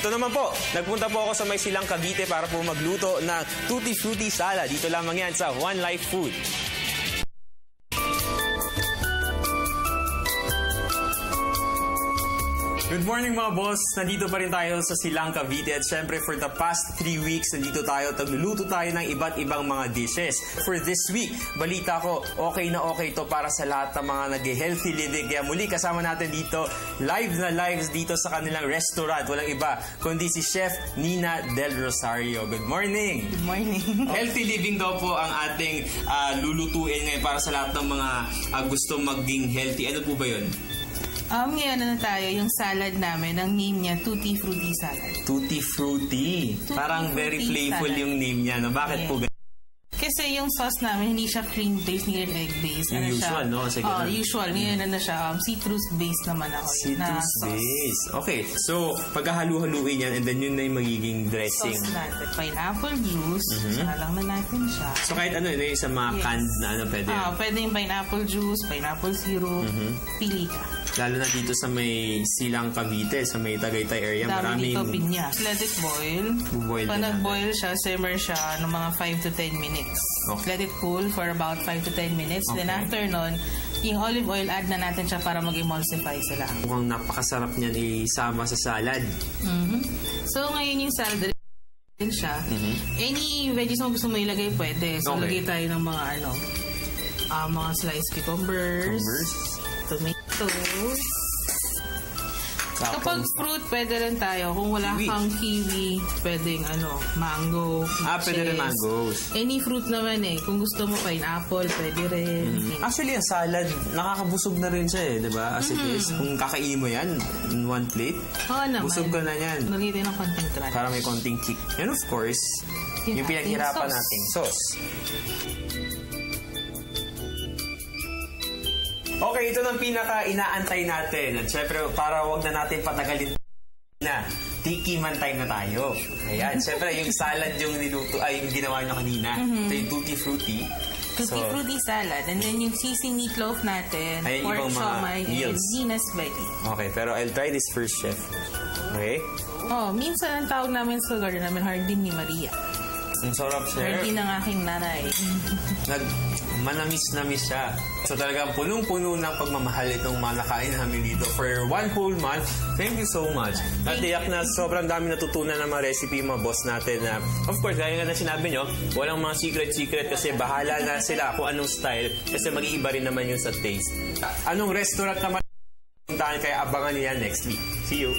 ito naman po, nagpunta po ako sa may Silang Cavite para po magluto ng Tutti Frutti Salad. Dito lamang yan sa One Life Food. Good morning mga boss! Nandito pa rin tayo sa Silang Cavite at syempre for the past 3 weeks nandito tayo, tagluluto tayo ng iba't ibang mga dishes. For this week, balita ko, okay na okay to para sa lahat ng mga nag-healthy living. Kaya muli kasama natin dito, live na lives dito sa kanilang restaurant. Walang iba, kundi si Chef Nina Del Rosario. Good morning! Good morning! Healthy living daw po ang ating lulutuin ngayon para sa lahat ng mga gusto maging healthy. Ano po ba yun? Ngayon na tayo, yung salad namin, ang name niya, Tutti Frutti Salad. Tutti Frutti. Parang very playful salad. Yung name niya, no? Bakit po ganyan? Kasi yung sauce namin, hindi siya cream-based, hindi rin egg-based. Yung usual, no? Usual. Ngayon na siya, citrus-based naman ako. Citrus-based. Okay, so pagkahalu-haluin yan, and then yun na yung magiging dressing. Sauce natin. Pineapple juice. Saka lang na natin siya. So kahit ano, yun yung sa mga canned na ano, pwede yan? Pwede yung pineapple juice, pineapple syrup, pili ka. Lalo na dito sa may Silang Cavite, sa may Tagaytay area. Dami dito pinya. Let it boil. Pag nag-boil siya, simmer siya ng mga 5 to 10 minutes. Okay. Let it cool for about 5 to 10 minutes. Okay. Then after nun, yung olive oil, add na natin siya para mag-emulsify sila. Mukhang napakasarap niyan isama sa salad. So ngayon yung salad din siya. Any veggies mo gusto mo ilagay, pwede. So lagay tayo ng mga mga sliced cucumbers. Tomatoes. Kapag fruit, pwede rin tayo. Kung wala kang kiwi, pwedeng mango, pwede rin mangoes. Any fruit naman Kung gusto mo pineapple, pwede rin. Actually, ang salad, nakakabusog na rin siya diba? As it is, kung kakainin mo yan in one plate, busog ka na yan. Lagay tayo ng konting crunch. Para may konting kick. And of course, yung pinaghirapan nating sauce. Okay, ito ng pinaka-inaantay natin. At syempre, para wag na natin patagalin na, tikiman time na tayo. Ayan, syempre, yung salad yung niluto, yung ginawa nyo kanina. Ito yung Tutti Frutti. Tutti Frutti salad. And then yung sisig meatloaf natin, pork siomai, and Venus veggie. Okay, pero I'll try this first, Chef. Okay? Minsan ang tawag namin sa garden namin, Hardin ni Maria. Ang sarap, Chef. Hardin ng aking nanay. Manamis-namis siya. So talagang punong-puno ng pagmamahal itong mga nakain namin dito for 1 whole month. Thank you so much. Natiyak na sobrang dami natutunan ng mga recipe mga boss natin na, of course, gaya nga na sinabi nyo, walang mga secret kasi bahala na sila kung anong style kasi mag-iiba rin naman yun sa taste. Anong restaurant naman puntahan kaya abangan niya next week. See you!